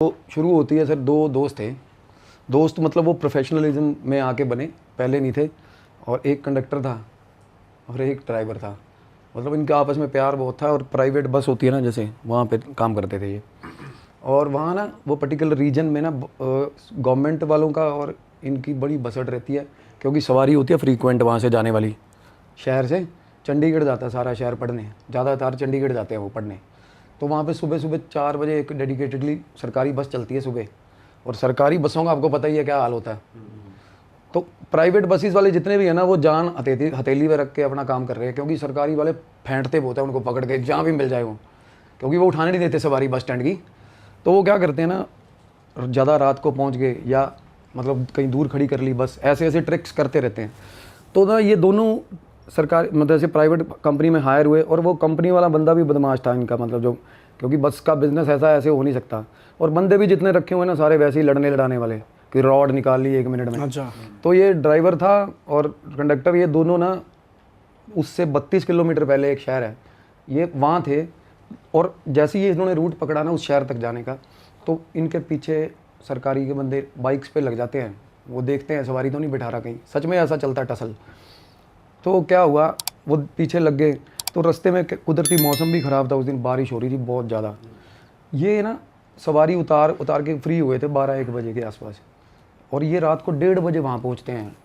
तो शुरू होती है सर, दो दोस्त थे। दोस्त मतलब वो प्रोफेशनलिज्म में आके बने, पहले नहीं थे। और एक कंडक्टर था और एक ड्राइवर था। मतलब इनके आपस में प्यार बहुत था। और प्राइवेट बस होती है ना, जैसे वहाँ पे काम करते थे ये। और वहाँ ना वो पर्टिकुलर रीजन में ना गवर्नमेंट वालों का और इनकी बड़ी बसट रहती है, क्योंकि सवारी होती है फ्रीक्वेंट वहाँ से जाने वाली। शहर से चंडीगढ़ जाता है सारा शहर पढ़ने, ज़्यादातर चंडीगढ़ जाते हैं वो पढ़ने। तो वहाँ पे सुबह सुबह 4 बजे एक डेडिकेटेडली सरकारी बस चलती है सुबह। और सरकारी बसों का आपको पता ही है क्या हाल होता है। तो प्राइवेट बसेस वाले जितने भी हैं ना, वो जान हथेली में रख के अपना काम कर रहे हैं, क्योंकि सरकारी वाले फेंटते बहुत है उनको पकड़ के जहाँ भी मिल जाए वो, क्योंकि वो उठाने नहीं देते सवारी बस स्टैंड की। तो वो क्या करते हैं ना, ज़्यादा रात को पहुँच गए या मतलब कहीं दूर खड़ी कर ली बस, ऐसे ऐसे ट्रिक्स करते रहते हैं। तो ना ये दोनों सरकार मतलब ऐसे प्राइवेट कंपनी में हायर हुए। और वो कंपनी वाला बंदा भी बदमाश था इनका, मतलब जो, क्योंकि बस का बिजनेस ऐसे हो नहीं सकता। और बंदे भी जितने रखे हुए ना सारे वैसे ही लड़ने लड़ाने वाले, कि रॉड निकाल ली 1 मिनट में। अच्छा। तो ये ड्राइवर था और कंडक्टर, ये दोनों ना उससे 32 किलोमीटर पहले एक शहर है, ये वहाँ थे। और जैसे ही इन्होंने रूट पकड़ा ना उस शहर तक जाने का, तो इनके पीछे सरकारी के बंदे बाइक्स पे लग जाते हैं। वो देखते हैं सवारी तो नहीं बिठा रहा कहीं, सच में ऐसा चलता है टसल। तो क्या हुआ, वो पीछे लग गए। तो रास्ते में कुदरती मौसम भी ख़राब था, उस दिन बारिश हो रही थी बहुत ज़्यादा। ये ना सवारी उतार के फ्री हुए थे 12-1 बजे के आसपास। और ये रात को 1:30 बजे वहाँ पहुँचते हैं,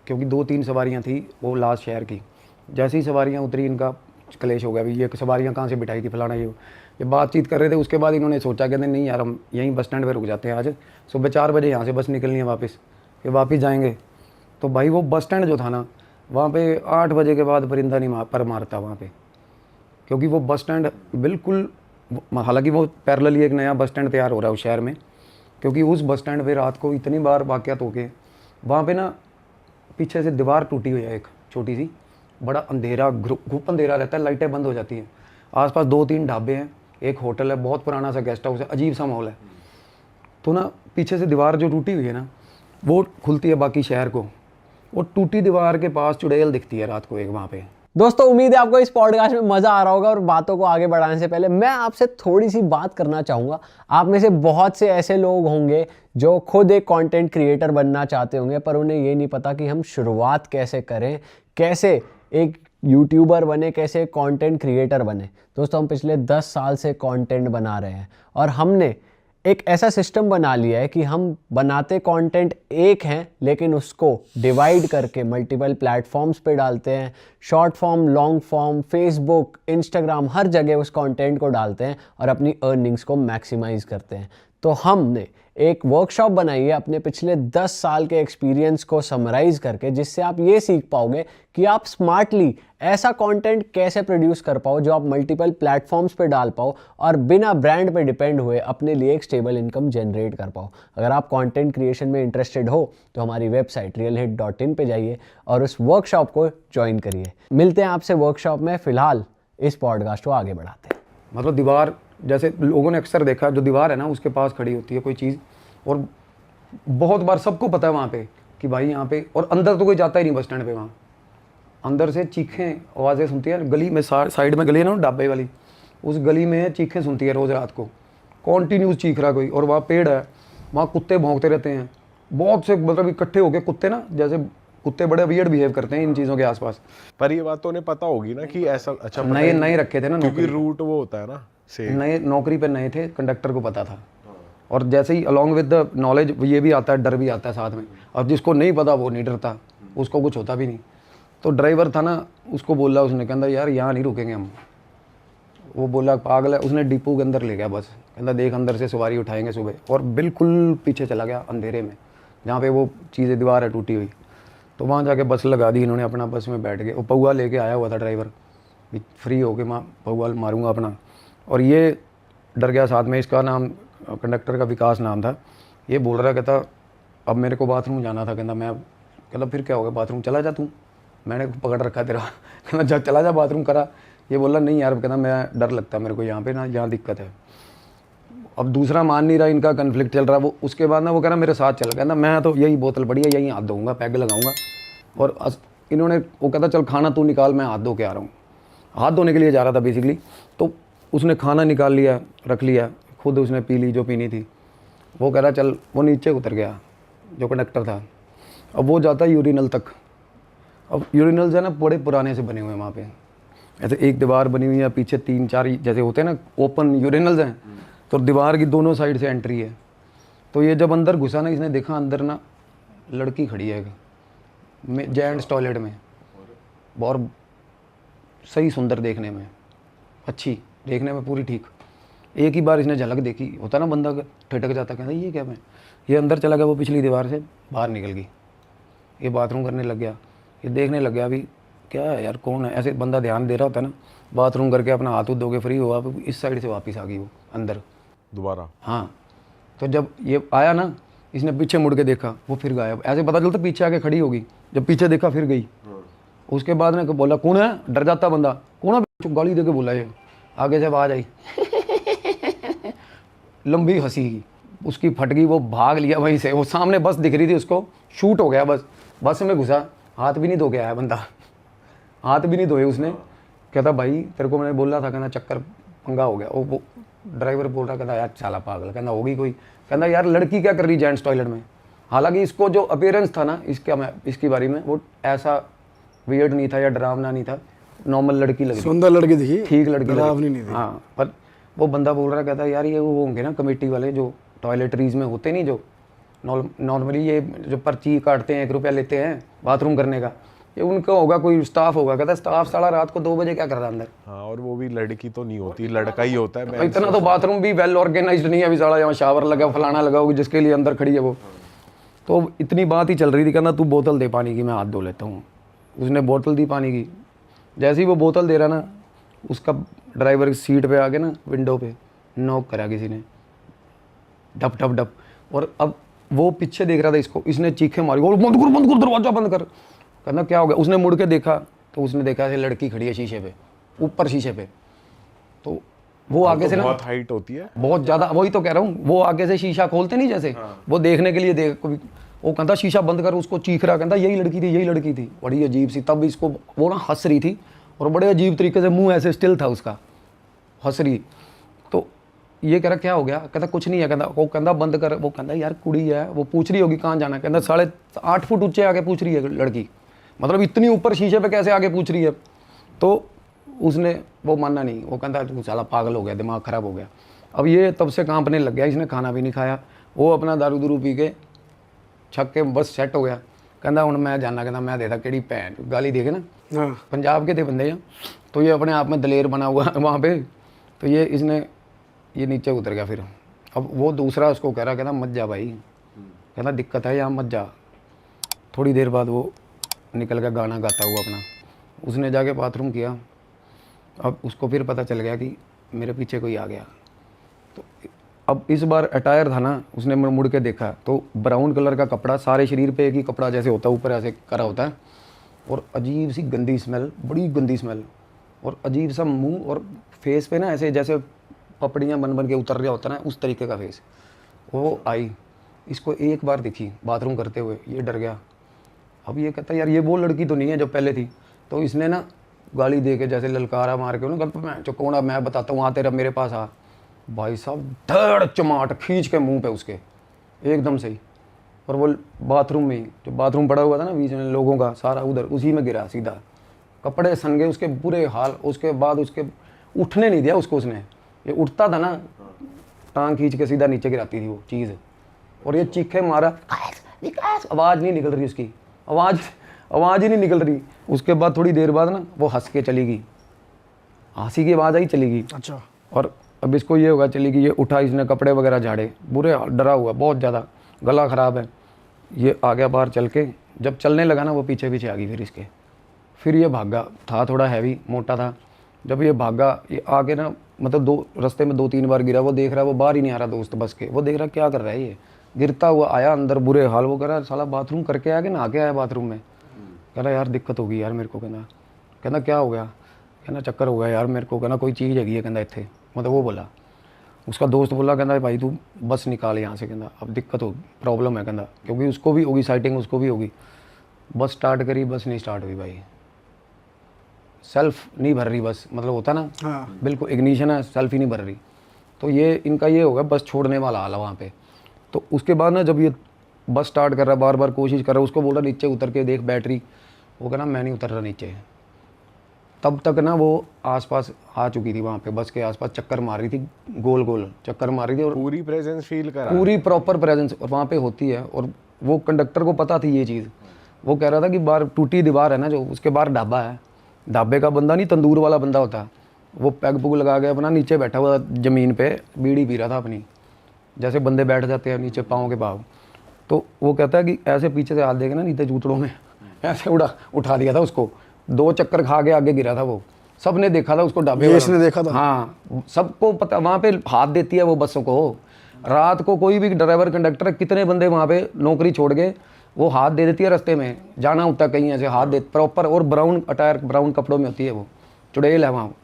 क्योंकि 2-3 सवारियाँ थी वो लास्ट शहर की। जैसे ही सवारियाँ उतरी इनका क्लेश हो गया, भाई ये सवारियाँ कहाँ से बिठाई थी फलाना ये बातचीत कर रहे थे। उसके बाद इन्होंने सोचा, कहते नहीं यार हम यहीं बस स्टैंड पर रुक जाते हैं, आज सुबह 4 बजे यहाँ से बस निकलनी है वापस, फिर वापस जाएंगे। तो भाई वो बस स्टैंड जो था ना, वहाँ पे 8 बजे के बाद परिंदा नहीं पर मारता वहाँ पे, क्योंकि वो बस स्टैंड बिल्कुल, हालांकि वो पैरेलली एक नया बस स्टैंड तैयार हो रहा है उस शहर में। क्योंकि उस बस स्टैंड पे रात को इतनी बार वाक़यात हो गए, वहाँ पे ना पीछे से दीवार टूटी हुई है एक छोटी सी, बड़ा अंधेरा, घुप अंधेरा रहता है, लाइटें बंद हो जाती हैं। आसपास 2-3 ढाबे हैं, एक होटल है, बहुत पुराना सा गेस्ट हाउस है, अजीब सा माहौल है। तो ना पीछे से दीवार जो टूटी हुई है ना, वो खुलती है बाकी शहर को। और टूटी दीवार के पास चुड़ैल दिखती है रात को एक वहाँ पे। दोस्तों, उम्मीद है आपको इस पॉडकास्ट में मजा आ रहा होगा। और बातों को आगे बढ़ाने से पहले मैं आपसे थोड़ी सी बात करना चाहूँगा। आप में से बहुत से ऐसे लोग होंगे जो खुद एक कंटेंट क्रिएटर बनना चाहते होंगे, पर उन्हें ये नहीं पता कि हम शुरुआत कैसे करें, कैसे एक यूट्यूबर बने, कैसे एक कंटेंट क्रिएटर बने। दोस्तों, हम पिछले 10 साल से कंटेंट बना रहे हैं और हमने एक ऐसा सिस्टम बना लिया है कि हम बनाते कंटेंट एक हैं, लेकिन उसको डिवाइड करके मल्टीपल प्लेटफॉर्म्स पे डालते हैं। Short form, long form, Facebook, Instagram, हर जगह उस कंटेंट को डालते हैं और अपनी अर्निंग्स को मैक्सिमाइज करते हैं। तो हमने एक वर्कशॉप बनाई है अपने पिछले 10 साल के एक्सपीरियंस को समराइज करके, जिससे आप ये सीख पाओगे कि आप स्मार्टली ऐसा कंटेंट कैसे प्रोड्यूस कर पाओ जो आप मल्टीपल प्लेटफॉर्म्स पे डाल पाओ और बिना ब्रांड पे डिपेंड हुए अपने लिए एक स्टेबल इनकम जनरेट कर पाओ। अगर आप कंटेंट क्रिएशन में इंटरेस्टेड हो तो हमारी वेबसाइट realhit.in पे जाइए और उस वर्कशॉप को ज्वाइन करिए। मिलते हैं आपसे वर्कशॉप में। फिलहाल इस पॉडकास्ट को आगे बढ़ाते हैं। मतलब दीवार, जैसे लोगों ने अक्सर देखा, जो दीवार है ना उसके पास खड़ी होती है कोई चीज़, और बहुत बार सबको पता है वहाँ पे कि भाई यहाँ पे, और अंदर तो कोई जाता ही नहीं बस स्टैंड पे। वहाँ अंदर से चीखें आवाज़ें सुनती है, गली में साइड में गली है ना ढाबे वाली, उस गली में चीखें सुनती है रोज़ रात को, कॉन्टीन्यूस चीख रहा कोई। और वहाँ पेड़ है, वहाँ कुत्ते भौंकते रहते हैं बहुत से, मतलब इकट्ठे होके कुत्ते ना, जैसे कुत्ते बड़े वियर्ड बिहेव करते हैं इन चीज़ों के आसपास। पर ये बात तो उन्हें पता होगी ना कि ऐसा, अच्छा नए रखे थे ना, क्योंकि रूट वो होता है ना से नए नौकरी पे नए थे, कंडक्टर को पता था। और जैसे ही अलॉन्ग विद द नॉलेज ये भी आता है, डर भी आता है साथ में। और जिसको नहीं पता वो नहीं डरता, उसको कुछ होता भी नहीं। तो ड्राइवर था ना, उसको बोला उसने, कहता यार यहाँ नहीं रुकेंगे हम। वो बोला पागल है, उसने डिपो के अंदर ले गया बस, कहता देख अंदर से सवारी उठाएंगे सुबह। और बिल्कुल पीछे चला गया अंधेरे में, जहाँ पे वो चीज़ें दीवार है टूटी हुई। तो वहाँ जाके बस लगा दी इन्होंने, अपना बस में बैठ गए। वो पौआ लेके आया हुआ था ड्राइवर, फ्री होके मैं पौआ मारूंगा अपना। और ये डर गया साथ में। इसका नाम, कंडक्टर का विकास नाम था। ये बोल रहा, कहता अब मेरे को बाथरूम जाना था। कहता फिर क्या हो गया, बाथरूम चला जा तू, मैंने पकड़ रखा तेरा। कहता जा चला जा बाथरूम करा। ये बोला नहीं यार, कहता मैं डर लगता है मेरे को यहाँ पे ना, यहाँ दिक्कत है। अब दूसरा मान नहीं रहा, इनका कन्फ्लिक्ट चल रहा। वो उसके बाद ना वो कह रहा मेरे साथ चल, कहता मैं तो यही बोतल पड़ी है, यहीं हाथ धोऊंगा, पैग लगाऊंगा। और इन्होंने, वो कहता चल खाना तू निकाल, मैं हाथ धो के आ रहा हूँ। हाथ धोने के लिए जा रहा था बेसिकली। तो उसने खाना निकाल लिया, रख लिया, खुद उसने पी ली जो पीनी थी। वो कह रहा चल, वो नीचे उतर गया जो कंडक्टर था। अब वो जाता है यूरिनल तक। अब यूरिनल जो है ना बड़े पुराने से बने हुए हैं वहाँ पे, ऐसे एक दीवार बनी हुई है, पीछे 3-4 जैसे होते हैं ना ओपन यूरिनल्स हैं, तो दीवार की दोनों साइड से एंट्री है। तो ये जब अंदर घुसा ना, इसने देखा अंदर ना लड़की खड़ी है जेंट्स टॉयलेट में, बहुत सही सुंदर देखने में, अच्छी देखने में पूरी ठीक। एक ही बार इसने झलक देखी, होता ना बंदा ठिठक जाता, कहता ये क्या मैं, ये अंदर चला गया, वो पिछली दीवार से बाहर निकल गई, ये बाथरूम करने लग गया, ये देखने लग गया अभी क्या है यार कौन है, ऐसे बंदा ध्यान दे रहा होता है ना, बाथरूम करके अपना हाथ उठ दोगे फ्री हुआ, इस साइड से वापस आ गई वो अंदर दोबारा। हाँ। तो जब ये आया ना, इसने पीछे मुड़ के देखा, वो फिर गायब। ऐसे पता चलता पीछे आके खड़ी होगी, जब पीछे देखा फिर गई। उसके बाद ने बोला कौन है, डर जाता बंदा, कौन है, गाली दे के बोला ये, आगे से आवाज आई लंबी हंसी उसकी फट गई, वो भाग लिया वहीं से। वो सामने बस दिख रही थी उसको, शूट हो गया बस में घुसा, हाथ भी नहीं धो के आया बंदा, हाथ भी नहीं धोए उसने। कहता भाई तेरे को मैंने बोला था, कहना चक्कर पंगा हो गया। वो ड्राइवर बोल रहा, कहता यार साला पागल, कहना होगी कोई, कहना यार लड़की क्या कर रही जेंट्स टॉयलेट में। हालांकि इसको जो अपीयरेंस था ना इसकी बारी में, वो ऐसा वियर्ड नहीं था या डरावना नहीं था, नॉर्मल लड़की लगी, सुंदर लड़की दिखी, ठीक लड़की डरावनी लगी। नहीं थी। हाँ, पर वो बंदा बोल रहा, कहता यार ये वो होंगे ना कमेटी वाले जो टॉयलेटरीज में होते नहीं, जो नॉर्मली ये जो पर्ची काटते हैं, 1 रुपया लेते हैं बाथरूम करने का, ये उनका होगा, कोई स्टाफ होगा। कहता स्टाफ साला रात को 2 बजे क्या कर रहा अंदर। हाँ, और वो भी लड़की तो नहीं होती, लड़का ही होता है। मैं इतना तो बाथरूम भी वेल ऑर्गेनाइज्ड नहीं है अभी साला, यहाँ शावर लगा फलाना लगा होगा जिसके लिए अंदर खड़ी है वो। तो इतनी बात ही चल रही थी, कहना तू बोतल दे पानी की, मैं हाथ धो लेता हूँ। उसने बोतल दी पानी की, जैसे ही वो बोतल दे रहा ना, उसका ड्राइवर की सीट पे आके ना विंडो पे नॉक करा किसी ने, डप डप डप। और अब वो पीछे देख रहा था इसको, इसने चीखें मारी, बंद कर दरवाजा बंद कर। कहना क्या हो गया, उसने मुड़ के देखा तो उसने देखा ऐसे लड़की खड़ी है शीशे पे, ऊपर शीशे पे। तो वो आगे से ना बहुत हाइट होती है, बहुत ज़्यादा, वही तो कह रहा हूँ, वो आगे से शीशा खोलते नहीं जैसे, वो देखने के लिए देख, वो कहता शीशा बंद कर, उसको चीख रहा, कहता यही लड़की थी, यही लड़की थी। बड़ी अजीब सी, तब इसको वो ना हंस रही थी, और बड़े अजीब तरीके से मुंह ऐसे स्टिल था उसका, हंस रही। तो ये कह रहा क्या हो गया, कहता कुछ नहीं है, कहता वो कहता बंद कर। वो कहता यार कुड़ी है, वो पूछ रही होगी कहाँ जाना, कहता 8.5 फुट ऊंचे आके पूछ रही है लड़की, मतलब इतनी ऊपर शीशे पे कैसे आके पूछ रही है। तो उसने वो मानना नहीं, वो कहता तू साला पागल हो गया, दिमाग ख़राब हो गया। अब ये तब से कांपने लग गया, इसने खाना भी नहीं खाया, वो अपना दारू दूरू पी के छक के बस सेट हो गया। कहता हूँ मैं जाना, कहता मैं देता केड़ी भैन, गाली देखे ना, हाँ पंजाब के थे बंदे यहाँ, तो ये अपने आप में दलेर बना हुआ है वहाँ पे। तो ये नीचे उतर गया फिर। अब वो दूसरा उसको कह रहा, कहता मत जा भाई, कहता दिक्कत है यहाँ मत जा। थोड़ी देर बाद वो निकल गया गाना गाता हुआ अपना, उसने जाके बाथरूम किया। अब उसको फिर पता चल गया कि मेरे पीछे कोई आ गया। तो अब इस बार अटायर था ना, उसने मुड़ के देखा तो ब्राउन कलर का कपड़ा, सारे शरीर पे एक ही कपड़ा जैसे होता है, ऊपर ऐसे करा होता है, और अजीब सी गंदी स्मेल, बड़ी गंदी स्मेल, और अजीब सा मुंह, और फेस पे ना ऐसे जैसे पपड़ियाँ बन बन के उतर रहा होता है ना, उस तरीके का फेस। वो आई, इसको एक बार दिखी बाथरूम करते हुए, ये डर गया। अब ये कहता यार ये वो लड़की तो नहीं है जो पहले थी। तो इसने ना गाली दे के जैसे ललकारा मार के ना, मैं जो कौन, मैं बताता हूँ, आ तेरा मेरे पास आ। भाई साहब धड़ चमाट खींच के मुंह पे उसके एकदम से ही, और वो बाथरूम में, जो बाथरूम पड़ा हुआ था ना बीच में लोगों का सारा, उधर उसी में गिरा सीधा, कपड़े सन गए उसके, बुरे हाल। उसके बाद उसके उठने नहीं दिया उसको, उसने ये उठता था ना, टांग खींच के सीधा नीचे गिराती थी वो चीज़। और ये चीखे मारा, आवाज़ नहीं निकल रही उसकी, आवाज़ ही नहीं निकल रही। उसके बाद थोड़ी देर बाद ना वो हंस के चली गई, हंसी की आवाज़ आई, चली गई। अच्छा। और अब इसको ये होगा, चली गई, ये उठा, इसने कपड़े वगैरह झाड़े, बुरे डरा हुआ बहुत ज़्यादा, गला ख़राब है। ये आ गया बाहर चल के, जब चलने लगा ना वो पीछे पीछे आ गई फिर इसके। फिर ये भागा, था थोड़ा हैवी मोटा था। जब ये भागा, ये आगे ना मतलब रास्ते में 2-3 बार गिरा। वो देख रहा है, वो बाहर ही नहीं आ रहा दोस्त बस के, वो देख रहा क्या कर रहा है ये, गिरता हुआ आया अंदर, बुरे हाल। वो कह रहा साला बाथरूम करके आया कि नहा के आया बाथरूम में। कह रहा यार दिक्कत होगी यार मेरे को। कहना क्या हो गया, कहना चक्कर हो गया यार मेरे को, कहना कोई चीज़ हैगी है, कहना इत्थे, मतलब वो बोला। उसका दोस्त बोला, कहना भाई तू बस निकाल यहाँ से, कहना अब दिक्कत हो, प्रॉब्लम है, कहना क्योंकि उसको भी होगी साइटिंग, उसको भी होगी। बस स्टार्ट करी, बस नहीं स्टार्ट हुई भाई, सेल्फ नहीं भर रही बस, मतलब होता ना, हाँ बिल्कुल इग्निशन है, सेल्फ ही नहीं भर रही। तो ये इनका ये होगा बस छोड़ने वाला हाल है वहाँ पे। तो उसके बाद ना जब ये बस स्टार्ट कर रहा है, बार बार कोशिश कर रहा है, उसको बोल रहा नीचे उतर के देख बैटरी, वो कह रहा मैं नहीं उतर रहा नीचे। तब तक ना वो आसपास आ चुकी थी, वहाँ पे बस के आसपास चक्कर मार रही थी, गोल गोल चक्कर मार रही थी, और पूरी प्रेजेंस फील करा। पूरी प्रॉपर प्रेजेंस वहाँ पे होती है। और वो कंडक्टर को पता थी ये चीज़, वो कह रहा था कि बाहर टूटी दीवार है ना जो, उसके बाहर ढाबा है, ढाबे का बंदा नहीं तंदूर वाला बंदा होता है, वो पैग पुग लगा के अपना नीचे बैठा हुआ ज़मीन पे बीड़ी पी रहा था अपनी, जैसे बंदे बैठ जाते हैं नीचे पाँव के भाव। तो वो कहता है कि ऐसे पीछे से हाथ देके ना नीचे जूतड़ों में ऐसे उठा दिया था उसको, 2 चक्कर खा के आगे गिरा था वो, सबने देखा था उसको ढाबे वाला। इसने देखा था? हाँ, सबको पता, वहाँ पे हाथ देती है वो बसों को। रात को कोई भी ड्राइवर कंडक्टर, कितने बंदे वहाँ पे नौकरी छोड़ के वो हाथ दे देती है, रास्ते में जाना होता है कहीं ऐसे हाथ दे प्रॉपर, और ब्राउन अटायर ब्राउन कपड़ों में होती है वो, चुड़ैल है वहाँ,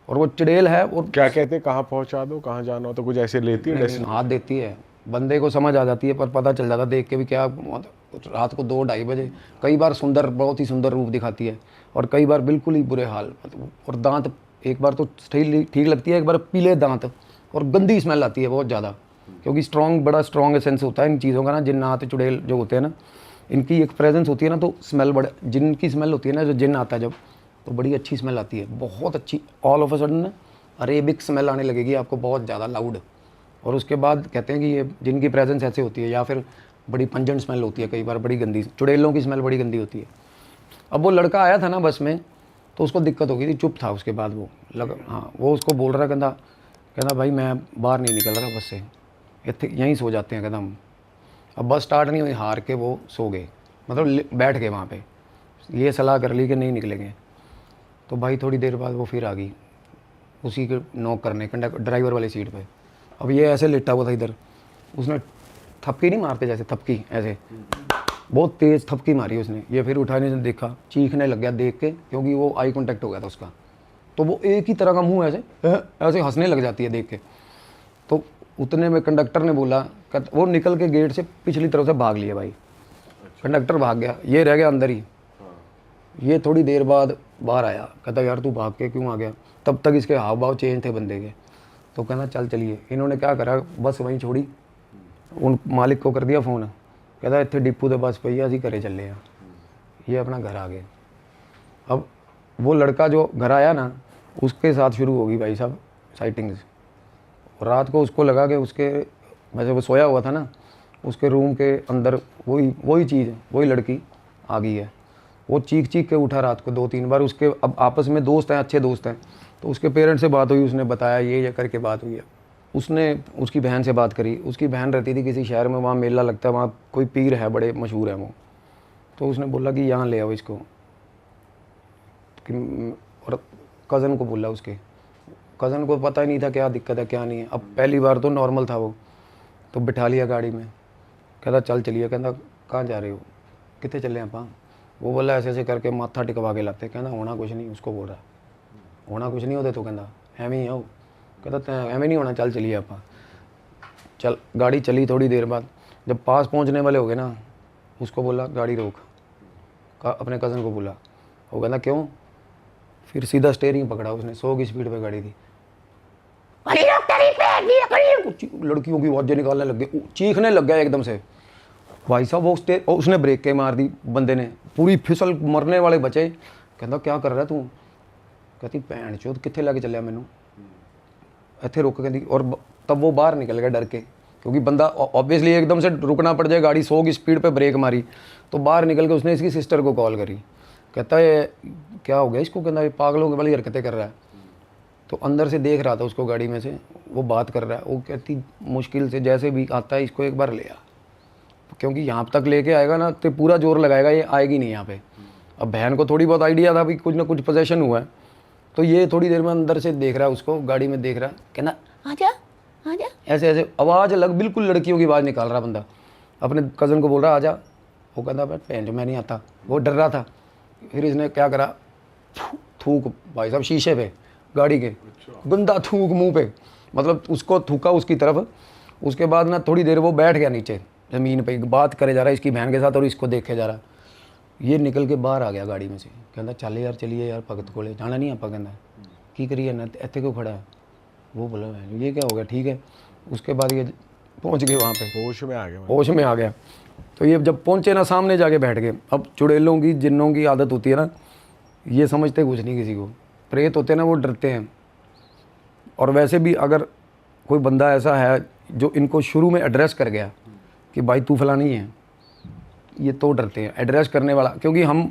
और वो चुड़ैल है। और क्या कहते हैं, कहाँ पहुंचा दो, कहाँ जाना हो, तो कुछ ऐसे लेती है नहीं, हाथ देती है, बंदे को समझ आ जाती है, पर पता चल जाता देख के भी क्या। रात को 2-2:30 बजे कई बार सुंदर, बहुत ही सुंदर रूप दिखाती है, और कई बार बिल्कुल ही बुरे हाल। और दांत एक बार तो ठीक लगती है, एक बार पीले दांत, और गंदी स्मेल आती है बहुत ज़्यादा, क्योंकि बड़ा स्ट्रॉन्ग एसेंस होता है इन चीज़ों का ना, जिन्नात चुड़ैल जो होते हैं ना, इनकी एक प्रेजेंस होती है ना, तो स्मेल बड़ा, जिन की स्मेल होती है ना, जो जिन आता है जब, तो बड़ी अच्छी स्मेल आती है, बहुत अच्छी। ऑल ऑफ अ सडन ना अरेबिक स्मेल आने लगेगी आपको, बहुत ज़्यादा लाउड। और उसके बाद कहते हैं कि ये जिनकी प्रेजेंस ऐसे होती है, या फिर बड़ी पंजेंट स्मेल होती है, कई बार बड़ी गंदी, चुड़ैलों की स्मेल बड़ी गंदी होती है। अब वो लड़का आया था ना बस में, तो उसको दिक्कत हो गई थी, चुप था। उसके बाद वो हाँ, वो उसको बोल रहा, कहता भाई मैं बाहर नहीं निकल रहा बस से, यहीं सो जाते हैं, कहता हम। अब बस स्टार्ट नहीं हुई, हार के वो सो गए, मतलब बैठ गए वहाँ पे, ये सलाह कर ली कि नहीं निकलेंगे। तो भाई थोड़ी देर बाद वो फिर आ गई उसी के नॉक करने, ड्राइवर वाली सीट पे। अब ये ऐसे लेटा हुआ था इधर, उसने थपकी नहीं मारते जैसे, थपकी ऐसे बहुत तेज़ थपकी मारी उसने। ये फिर उठाने से देखा, चीखने लग गया देख के, क्योंकि वो आई कांटेक्ट हो गया था उसका। तो वो एक ही तरह का मुंह ऐसे हंसने लग जाती है देख के। तो उतने में कंडक्टर ने बोला, वो निकल के गेट से पिछली तरफ से भाग लिया भाई, कंडक्टर भाग गया, ये रह गया अंदर ही। ये थोड़ी देर बाद बाहर आया, कहता यार तू भाग के क्यों आ गया। तब तक इसके हाव भाव चेंज थे बंदे के। तो कहना चल चलिए। इन्होंने क्या करा, बस वहीं छोड़ी, उन मालिक को कर दिया फ़ोन, कहता इतने डिपू तो बस पई असी घरे चले हैं। ये अपना घर आ गए। अब वो लड़का जो घर आया ना, उसके साथ शुरू होगी भाई साहब साइटिंग्स। रात को उसको लगा कि उसके, वैसे वो सोया हुआ था ना, उसके रूम के अंदर वही चीज़, वही लड़की आ गई है। वो चीख के उठा रात को 2-3 बार। उसके अब आपस में दोस्त हैं, अच्छे दोस्त हैं, तो उसके पेरेंट्स से बात हुई, उसने बताया ये करके बात हुई है। उसने उसकी बहन से बात करी, उसकी बहन रहती थी किसी शहर में, वहाँ मेला लगता है, वहाँ कोई पीर है बड़े मशहूर है वो। तो उसने बोला कि यहाँ ले आओ इसको, और कज़न को बोला, उसके कज़न को पता ही नहीं था क्या दिक्कत है क्या नहीं है। अब पहली बार तो नॉर्मल था वो, तो बिठा लिया गाड़ी में, कहता चल चलिए। कहता कहाँ जा रहे हो, कितने चले आप? वो बोला ऐसे ऐसे करके माथा टिकवा के लाते। कहना होना कुछ नहीं, उसको बोल रहा होना कुछ नहीं होते, तो कहता एवं ही हो। कहता एवं नहीं होना, चल चलिए आप। चल गाड़ी चली। थोड़ी देर बाद जब पास पहुंचने वाले हो गए ना, उसको बोला गाड़ी रोक, अपने कज़न को बोला। वो कहता क्यों? फिर सीधा स्टेयरिंग पकड़ा उसने, 100 की स्पीड पे गाड़ी थी। लड़कियों की आवाज़ें निकालने लग गई, चीखने लग गया एकदम से भाई साहब। वो उसने ब्रेक के मार दी, बंदे ने पूरी फिसल, मरने वाले बचे। कहता क्या कर रहा है तू? कहती भैन चोद कितने लैके चलिया मैनू, इत्थे रुक कहती। और तब वो बाहर निकल गया डर के, क्योंकि बंदा ऑब्वियसली एकदम से रुकना पड़ जाए, गाड़ी 100 की स्पीड पे ब्रेक मारी। तो बाहर निकल के उसने इसकी सिस्टर को कॉल करी। कहता है क्या हो गया इसको? कहता है पागलों की वाली हरकतें कर रहा है। तो अंदर से देख रहा था उसको गाड़ी में से, वो बात कर रहा है। वो कहती मुश्किल से जैसे भी आता है इसको एक बार ले आ, क्योंकि यहाँ तक लेके आएगा ना तो पूरा जोर लगाएगा, ये आएगी नहीं यहाँ पे। अब बहन को थोड़ी बहुत आइडिया था भी कुछ ना कुछ पोजेशन हुआ है, तो ये थोड़ी देर में अंदर से देख रहा है उसको, गाड़ी में देख रहा है। कहना आजा आजा, ऐसे ऐसे आवाज़ अलग, बिल्कुल लड़कियों की आवाज़ निकाल रहा बंदा। अपने कज़न को बोल रहा आजा। वो कहता बहन जो मैं नहीं आता, वो डर रहा था। फिर इसने क्या करा, थूक भाई साहब शीशे पे गाड़ी के, गंदा थूक मुंह पे, मतलब उसको थूका उसकी तरफ। उसके बाद ना थोड़ी देर वो बैठ गया नीचे ज़मीन पे, बात करे जा रहा है इसकी बहन के साथ और इसको देखे जा रहा। ये निकल के बाहर आ गया गाड़ी में से, कहता चल यार चलिए यार भगत कोले जाना नहीं आप, कहता की करिए ना इत्थे क्यों खड़ा है? वो बोला ये क्या हो गया, ठीक है। उसके बाद ये पहुंच गए वहाँ पे, होश में आ गया। होश में आ गया। तो ये जब पहुंचे ना, सामने जाके बैठ गए। अब चुड़ैलों की, जिन्नों की आदत होती है ना, ये समझते कुछ नहीं किसी को। प्रेत होते हैं ना, वो डरते हैं। और वैसे भी अगर कोई बंदा ऐसा है जो इनको शुरू में एड्रेस कर गया कि भाई तू फलानी है, ये तो डरते हैं एड्रेस करने वाला। क्योंकि हम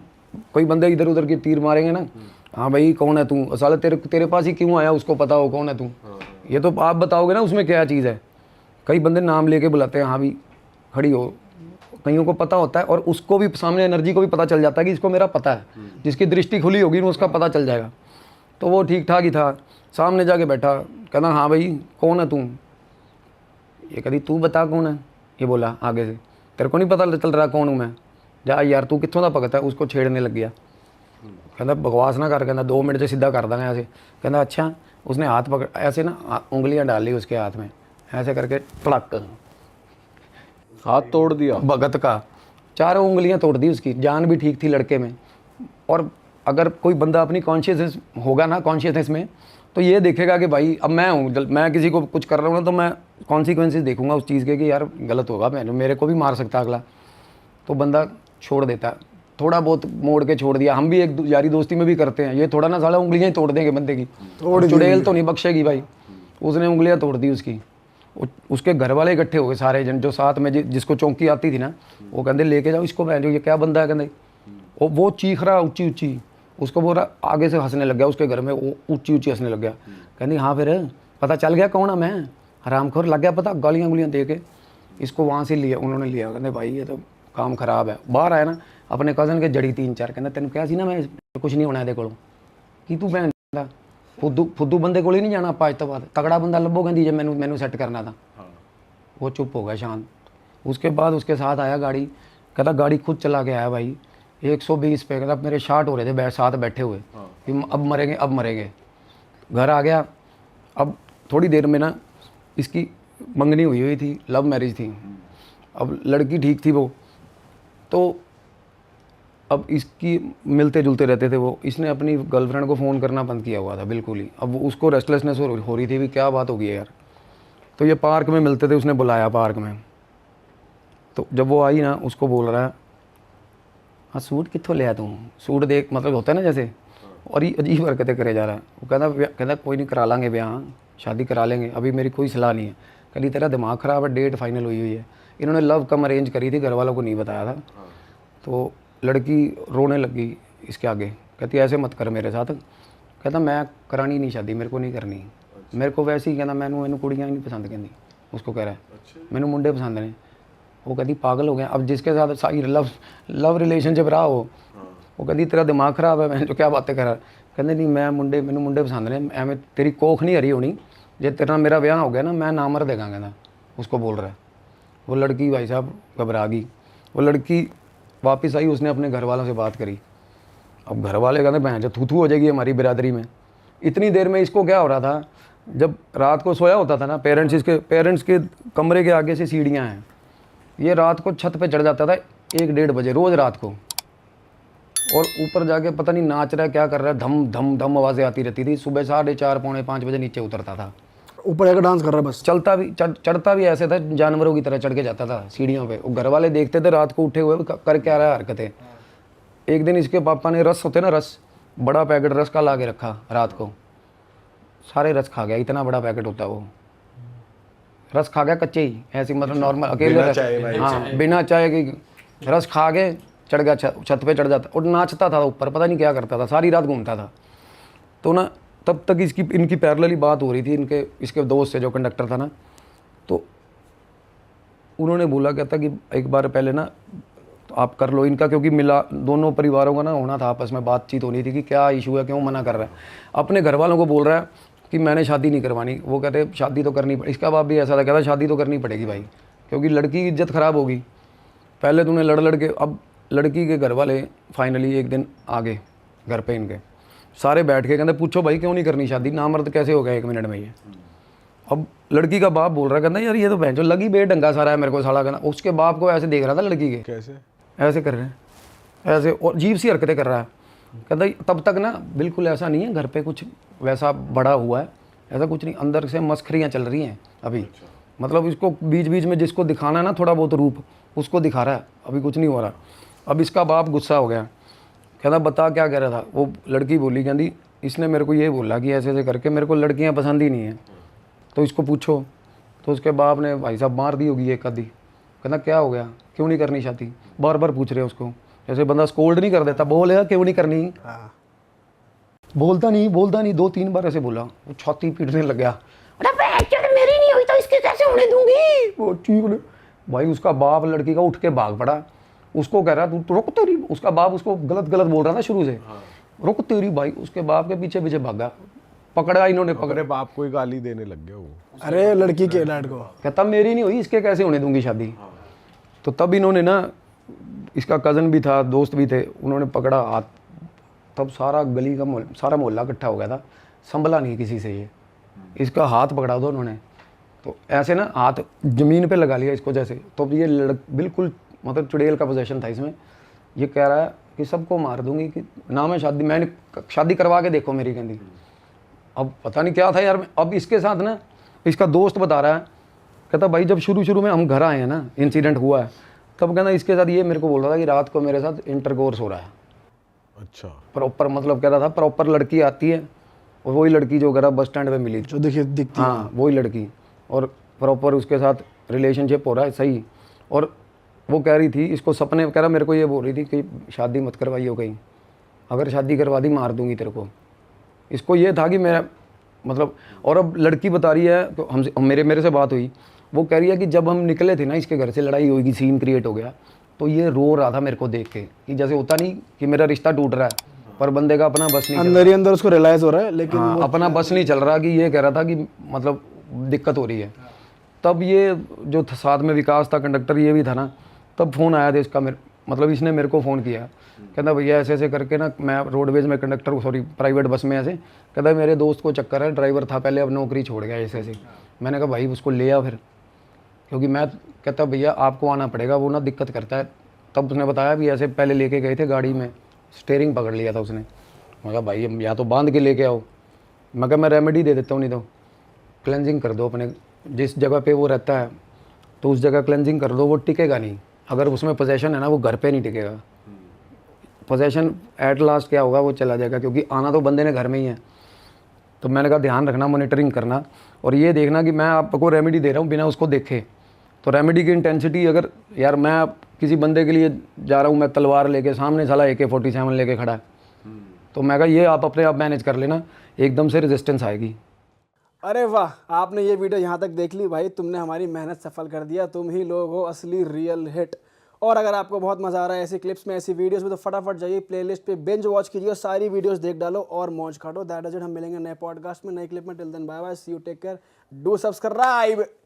कोई बंदे इधर उधर के तीर मारेंगे ना, हाँ भाई कौन है तू, साला तेरे पास ही क्यों आया, उसको पता हो कौन है तू, ये तो आप बताओगे ना उसमें क्या चीज़ है। कई बंदे नाम लेके बुलाते हैं, हाँ भी खड़ी हो, कईयों को पता होता है। और उसको भी, सामने एनर्जी को भी पता चल जाता है कि इसको मेरा पता है। जिसकी दृष्टि खुली होगी उसका पता चल जाएगा। तो वो ठीक ठाक ही था, सामने जाके बैठा, कहना हाँ भाई कौन है तू। ये कभी तू बता कौन है, ये बोला आगे से, तेरे को नहीं पता चल रहा कौन हूँ मैं, जा यार तू कितों का भगत है। उसको छेड़ने लग गया, कहना बकवास ना कर, कहना 2 मिनट से सीधा कर देंगे ऐसे। कहना अच्छा। उसने हाथ पकड़, ऐसे ना उंगलियां डाली उसके हाथ में, ऐसे करके टड़क, हाथ तोड़ दिया भगत का 4 उंगलियां तोड़ दी उसकी। जान भी ठीक थी लड़के में। और अगर कोई बंदा अपनी कॉन्शियसनेस होगा ना, कॉन्शियसनेस में, तो ये देखेगा कि भाई अब मैं हूँ, मैं किसी को कुछ कर रहा हूँ ना, तो मैं कॉन्सिक्वेंसेस देखूंगा उस चीज़ के कि यार गलत होगा, मेरे को भी मार सकता अगला। तो बंदा छोड़ देता है, थोड़ा बहुत मोड़ के छोड़ दिया। हम भी एक यारी दोस्ती में भी करते हैं, ये थोड़ा ना साला उंगलियां ही तोड़ देंगे बंदे की, चुड़ैल तो नहीं बख्शेगी भाई। उसने उंगलियां तोड़ दी उसकी। उसके घर वाले इकट्ठे हो गए सारे जन, जो साथ में जिसको चौंकी आती थी ना, वो कहते लेके जाओ इसको, जो ये क्या बंदा है, कहते वो चीख रहा ऊंची ऊंची। उसको बोला, आगे से हंसने लग गया उसके घर में, वो ऊंची ऊंची हंसने लग गया। कहती हाँ फिर पता चल गया कौन है मैं, हरामखोर, लग गया पता, गालियाँ गुलियाँ दे के इसको वहाँ से लिया, उन्होंने लिया। कहते भाई ये तो काम खराब है। बाहर आया ना, अपने कज़न के जड़ी 3-4, कहना तेन क्या सी ना, मैं कुछ नहीं होना ਇਹਦੇ ਕੋਲੋਂ, ਕੀ ਤੂੰ ਭੈਣ ਦਾ फुद्दू बंदे को ही नहीं जाना आप आज तो बाद, तगड़ा बंदा लभो कहती जब मैनू सैट करना था। वो चुप हो गया, शांत। उसके बाद उसके साथ आया गाड़ी, कहता गाड़ी खुद चला के आया भाई 120 पे, कहता मेरे शार्ट हो रहे थे साथ बैठे हुए कि अब मरेंगे अब मरेंगे। घर आ गया। अब थोड़ी देर में ना इसकी मंगनी हुई थी, लव मैरिज थी। अब लड़की ठीक थी वो, तो अब इसकी मिलते जुलते रहते थे वो। इसने अपनी गर्लफ्रेंड को फ़ोन करना बंद किया हुआ था बिल्कुल ही। अब उसको रेस्टलेसनेस हो रही थी भी, क्या बात हो गई है यार। तो ये पार्क में मिलते थे, उसने बुलाया पार्क में। तो जब वो आई ना, उसको बोल रहा है हाँ सूट कितों लिया तू, सूट देख, मतलब होता है ना जैसे। और ये अजीब हरकतें करे जा रहा है। वो कहता कोई नहीं, करा लांगे ब्याह, शादी करा लेंगे, अभी मेरी कोई सलाह नहीं है। कभी तेरा दिमाग ख़राब है, डेट फाइनल हुई है। इन्होंने लव कम अरेंज करी थी, घर वालों को नहीं बताया था। तो लड़की रोने लगी इसके आगे, कहती ऐसे मत कर मेरे साथ। कहता मैं करानी नहीं शादी, मेरे को नहीं करनी, मेरे को वैसे ही, कहना मैनू कुड़ियाँ ही नहीं पसंद, कहती उसको कह रहा है मैनू मुंडे पसंद ने। वो कहती पागल हो गया। अब जिसके साथ सारी लव रिलेशनशिप रहा हो, वो कहती तेरा दिमाग ख़राब है, मैं जो क्या बातें कर रहा। कहते नहीं मैं मैनू मुंडे पसंद ने, एवं तेरी कोख नहीं हरी होनी, जे तेरा मेरा ब्याह हो गया ना मैं नामर देगा, कहना उसको बोल रहा है। वो लड़की भाई साहब घबरा गई। वो लड़की वापस आई, उसने अपने घर वालों से बात करी। अब घर वाले कहते बहन जो थू हो जाएगी हमारी बिरादरी में। इतनी देर में इसको क्या हो रहा था, जब रात को सोया होता था ना, पेरेंट्स के कमरे के आगे से सीढ़ियाँ हैं, ये रात को छत पे चढ़ जाता था 1-1:30 बजे रोज़ रात को। और ऊपर जाके पता नहीं नाच रहा है क्या कर रहा है, धम धम धम आवाज़ें आती रहती थी। सुबह 4:30 पौने 5 बजे नीचे उतरता था, ऊपर जाकर डांस कर रहा है बस। चढ़ता भी ऐसे था जानवरों की तरह चढ़ के जाता था सीढ़ियों पे। घर वाले देखते थे रात को उठे हुए कर क्या रहा है हरकतें। एक दिन इसके पापा ने रस होते ना, रस, बड़ा पैकेट रस का ला के रखा रात को, सारे रस खा गया। इतना बड़ा पैकेट होता है वो, रस खा गया कच्चे ही, ऐसे मतलब नॉर्मल अकेले, हाँ बिना चाय के रस खा के चढ़ गया, छत पे चढ़ जाता और नाचता था ऊपर, पता नहीं क्या करता था, सारी रात घूमता था। तो ना तब तक इनकी पैरेलली बात हो रही थी इसके दोस्त से, जो कंडक्टर था ना। तो उन्होंने बोला कहता कि एक बार पहले ना तो आप कर लो इनका, क्योंकि मिला दोनों परिवारों का ना होना था, आपस में बातचीत होनी थी कि क्या इशू है, क्यों मना कर रहा है। अपने घर वालों को बोल रहा है कि मैंने शादी नहीं करवानी। वो कहते शादी तो करनी, इसका बाप भी ऐसा था, कहता शादी तो करनी पड़ेगी भाई, क्योंकि लड़की की इज्जत ख़राब होगी। पहले तूने लड़ के, अब लड़की के घर वाले फाइनली एक दिन आ गए घर पे इनके, सारे बैठ के कहते पूछो भाई क्यों नहीं करनी शादी, नामर्द कैसे हो गया 1 मिनट में ये। अब लड़की का बाप बोल रहा है, कहता यार ये तो बहन जो लगी बेढंगा सारा है मेरे को साला, कहना उसके बाप को ऐसे देख रहा था लड़की के, कैसे ऐसे कर रहे हैं ऐसे, और अजीब सी हरकतें कर रहा है। कहता तब तक ना बिल्कुल ऐसा नहीं है, घर पे कुछ वैसा बड़ा हुआ है, ऐसा कुछ नहीं, अंदर से मस्खरियाँ चल रही हैं अभी। मतलब इसको बीच बीच में जिसको दिखाना है ना थोड़ा बहुत रूप, उसको दिखा रहा है, अभी कुछ नहीं हो रहा। अब इसका बाप गुस्सा हो गया, कहता बता क्या कह रहा था। वो लड़की बोली, कहती इसने मेरे को ये बोला कि ऐसे ऐसे करके मेरे को लड़कियां पसंद ही नहीं है, तो इसको पूछो। तो उसके बाप ने भाई साहब मार दी होगी एक आधी। कहता क्या हो गया, क्यों नहीं करनी शादी, बार बार पूछ रहे उसको। जैसे बंदा स्कोल्ड नहीं कर देता, बोल यार क्यों नहीं करनी, बोलता नहीं 2-3 बार ऐसे बोला। वो छाती पीटने लग गया, अरे मेरी नहीं हुई तो इसके कैसे होने दूंगी। वो ठीक है भाई, उसका बाप लड़की का उठ के भाग पड़ा। उसको कह रहा तू रुक तेरी, उसका बाप उसको गलत गलत बोल रहा था शुरू से, रुक तेरी। भाई उसके बाप के पीछे पीछे भागा, पकड़ा इन्होंने, अपने बाप को ही गाली देने लग गया वो। अरे लड़की के डैड को कहता मेरी नहीं हुई इसके कैसे होने दूंगी शादी। तो तब इन्होंने ना, इसका कज़न भी था, दोस्त भी थे, उन्होंने पकड़ा हाथ। तब सारा गली का सारा मोहल्ला इकट्ठा हो गया था, संभला नहीं किसी से ये। इसका हाथ पकड़ा दो उन्होंने, तो ऐसे ना हाथ ज़मीन पे लगा लिया इसको जैसे। तो ये बिल्कुल मतलब चुड़ैल का पोजीशन था इसमें। ये कह रहा है कि सबको मार दूंगी, कि ना मैं मैंने शादी करवा के देखो मेरी, कहती। अब पता नहीं क्या था यार। अब इसके साथ ना इसका दोस्त बता रहा है, कहता भाई जब शुरू में हम घर आए हैं ना, इंसिडेंट हुआ है, तब कहना इसके साथ ये मेरे को बोल रहा था कि रात को मेरे साथ इंटरकोर्स हो रहा है। अच्छा, प्रॉपर मतलब कह रहा था प्रॉपर लड़की आती है, और वही लड़की जो कह रहा बस स्टैंड पे मिली, जो देखिए दिखती हाँ वही लड़की, और प्रॉपर उसके साथ रिलेशनशिप हो रहा है सही। और वो कह रही थी इसको सपने, कह रहा मेरे को ये बोल रही थी कि शादी मत करवाइयो कहीं, अगर शादी करवा दी मार दूंगी तेरे को। इसको ये था कि मेरा मतलब। और अब लड़की बता रही है, तो हमसे मेरे से बात हुई, वो कह रही है कि जब हम निकले थे ना इसके घर से, लड़ाई होगी, सीन क्रिएट हो गया, तो ये रो रहा था मेरे को देख के, कि जैसे होता नहीं कि मेरा रिश्ता टूट रहा है पर बंदे का अपना बस नहीं चल अंदर ही अंदर उसको रियलाइज हो रहा है, लेकिन हाँ, अपना बस नहीं चल रहा, कि ये कह रहा था कि मतलब दिक्कत हो रही है। तब ये जो साथ में विकास था कंडक्टर, ये भी था ना, तब फ़ोन आया था इसका मतलब इसने मेरे को फ़ोन किया, कहता भैया ऐसे ऐसे करके ना मैं रोडवेज में कंडक्टर, सॉरी प्राइवेट बस में ऐसे, कहता मेरे दोस्त को चक्कर है, ड्राइवर था पहले अब नौकरी छोड़ गया ऐसे ऐसे। मैंने कहा भाई उसको ले आ फिर, क्योंकि मैं कहता भैया आपको आना पड़ेगा, वो ना दिक्कत करता है। तब उसने बताया भी ऐसे पहले लेके गए थे गाड़ी में, स्टेयरिंग पकड़ लिया था उसने। मैं कहा भाई या तो बांध के लेके आओ, मैं कहा मैं रेमेडी दे देता हूँ, नहीं तो क्लेंजिंग कर दो अपने जिस जगह पे वो रहता है, तो उस जगह क्लेंजिंग कर दो, वो टिकेगा नहीं। अगर उसमें पोजेशन है ना, वो घर पे नहीं टिकेगा। पोजेशन एट लास्ट क्या होगा, वो चला जाएगा, क्योंकि आना तो बंदे ने घर में ही है। तो मैंने कहा ध्यान रखना, मॉनिटरिंग करना, और ये देखना कि मैं आपको रेमेडी दे रहा हूँ बिना उसको देखे। तो रेमेडी की इंटेंसिटी अगर यार मैं किसी बंदे के लिए जा रहा हूँ, मैं तलवार लेके, सामने साला AK-47 लेके खड़ा है, तो मैं कहा ये आप अपने आप मैनेज कर लेना, एकदम से रेजिस्टेंस आएगी। अरे वाह, आपने ये वीडियो यहाँ तक देख ली भाई, तुमने हमारी मेहनत सफल कर दिया, तुम ही लोग हो असली रियल हिट। और अगर आपको बहुत मजा आ रहा है ऐसी क्लिप्स में, ऐसी वीडियोस में, तो फटाफट जाइए प्लेलिस्ट पे बिंज वॉच कीजिए और सारी वीडियोस देख डालो और मौज काटो। दैट इज इट, हम मिलेंगे नए पॉडकास्ट में, नए क्लिप में। Till then bye bye, see you, take care, do subscribe.